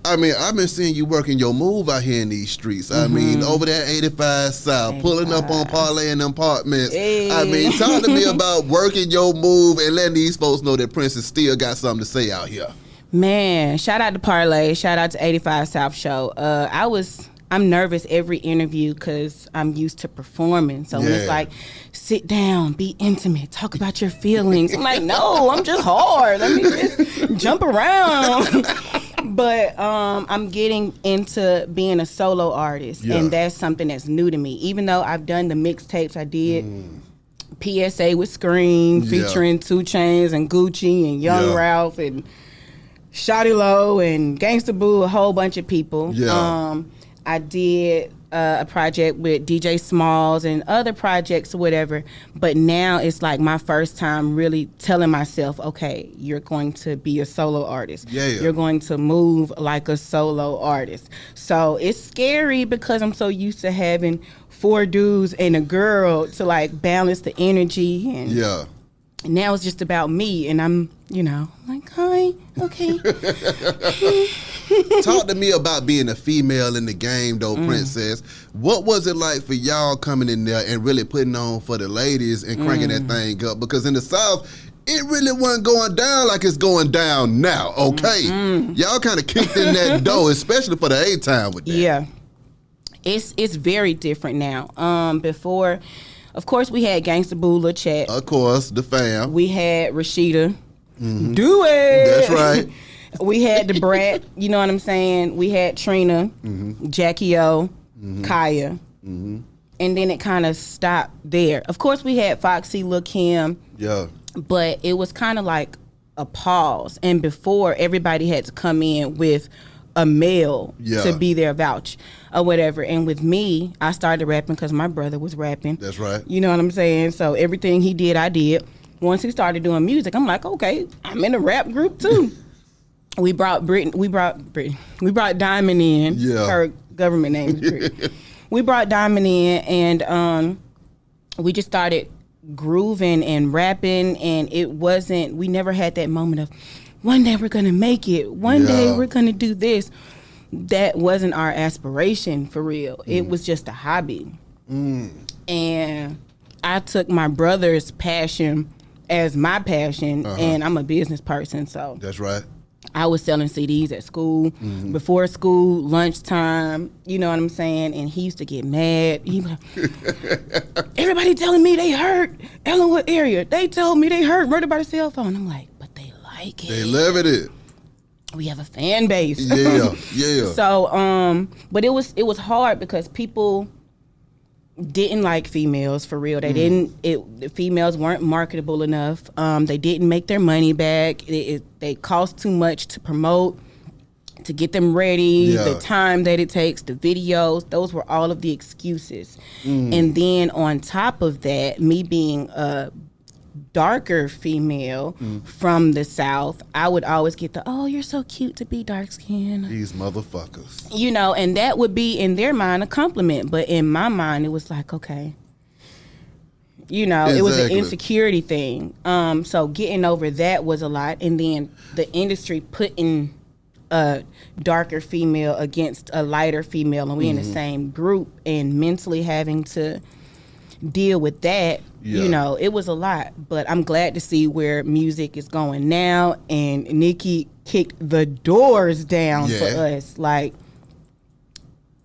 I mean, I've been seeing you working your move out here in these streets. I mean, over there at 85 South, pulling up on Parlay and apartments. Hey. I mean, talk to me about working your move and letting these folks know that Princess still got something to say out here. Man, shout out to Parlay, shout out to 85 South Show. I'm nervous every interview because I'm used to performing. So when it's like, sit down, be intimate, talk about your feelings. I'm like, no, I'm just hard. Let me just jump around. But I'm getting into being a solo artist, and that's something that's new to me. Even though I've done the mixtapes, I did PSA with Scream, featuring 2 Chainz and Gucci and Young Ralph and Shawty Lo and Gangsta Boo, a whole bunch of people. I did a project with DJ Smalls and other projects or whatever, but now it's like my first time really telling myself, okay, you're going to be a solo artist. You're going to move like a solo artist. So it's scary because I'm so used to having 4 dudes and a girl to like balance the energy. And now it's just about me, and I'm, like, hi, okay. Talk to me about being a female in the game, though, Princess. What was it like for y'all coming in there and really putting on for the ladies and cranking that thing up? Because in the South, it really wasn't going down like it's going down now, okay? Y'all kind of kicked in that door, especially for the A-time with that. Yeah. It's very different now. Before, of course, we had Gangsta Boo, Lil Chat. Of course, the fam. We had Rashida. Do it! That's right. We had the Brat, you know what I'm saying? We had Trina, Jackie O, Kaya. And then it kind of stopped there. Of course, we had Foxy, Lil Kim. But it was kind of like a pause. And before, everybody had to come in with a male to be their vouch or whatever. And with me, I started rapping because my brother was rapping. That's right. You know what I'm saying? So everything he did, I did. Once he started doing music, I'm like, okay, I'm in a rap group too. We brought Diamond in. Her government name is Britney. We brought Diamond in, and we just started grooving and rapping, and we never had that moment of, one day we're gonna make it, one day we're gonna do this. That wasn't our aspiration, for real. It was just a hobby. And I took my brother's passion as my passion, and I'm a business person, so. That's right. I was selling CDs at school, before school, lunchtime, you know what I'm saying? And he used to get mad. He was like, everybody telling me they heard Ellenwood area. They told me they heard Murder by the Cell Phone. I'm like, but they like it. They loving it. We have a fan base. Yeah. So, but it was hard because people didn't like females, for real. They the females weren't marketable enough. They didn't make their money back. They cost too much to promote, to get them ready, the time that it takes, the videos. Those were all of the excuses. And then on top of that, me being a darker female from the South, I would always get oh, you're so cute to be dark skinned. These motherfuckers. And that would be in their mind a compliment, but in my mind it was like, okay. It was an insecurity thing. So getting over that was a lot, and then the industry putting a darker female against a lighter female, and we in the same group, and mentally having to deal with that. It was a lot, but I'm glad to see where music is going now, and Nicki kicked the doors down for us. Like,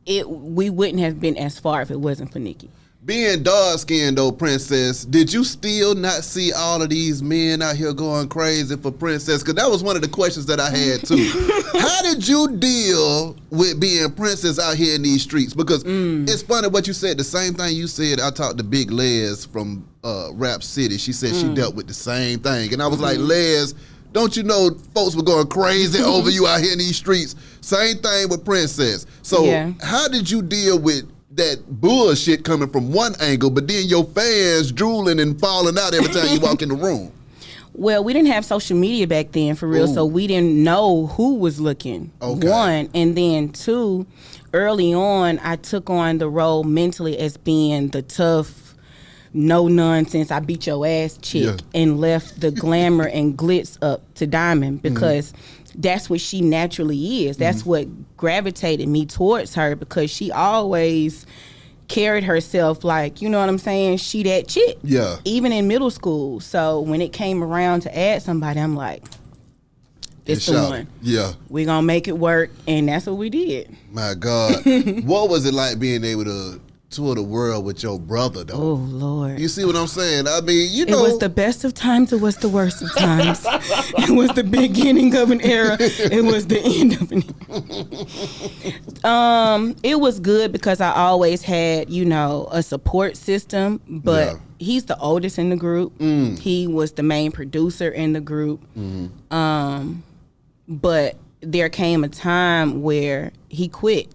we wouldn't have been as far if it wasn't for Nicki. Being dark-skinned, though, Princess, did you still not see all of these men out here going crazy for Princess? Because that was one of the questions that I had, too. How did you deal with being Princess out here in these streets? Because it's funny what you said. The same thing you said, I talked to Big Les from Rap City. She said she dealt with the same thing. And I was like, Les, don't you know folks were going crazy over you out here in these streets? Same thing with Princess. So how did you deal with that bullshit coming from one angle, but then your fans drooling and falling out every time you walk in the room? Well, we didn't have social media back then, for real, so we didn't know who was looking, one. And then two, early on, I took on the role mentally as being the tough no nonsense, I beat your ass chick, and left the glamour and glitz up to Diamond because that's what she naturally is. That's what gravitated me towards her, because she always carried herself like, you know what I'm saying, she that chick. Yeah. Even in middle school. So when it came around to add somebody, I'm like, this the one. Yeah. We gonna make it work, and that's what we did. My God. What was it like being able to tour the world with your brother, though? Oh, Lord. You see what I'm saying? I mean, you know. It was the best of times. It was the worst of times. It was the beginning of an era. It was the end of an era. It was good because I always had, you know, a support system, but he's the oldest in the group. He was the main producer in the group. But there came a time where he quit.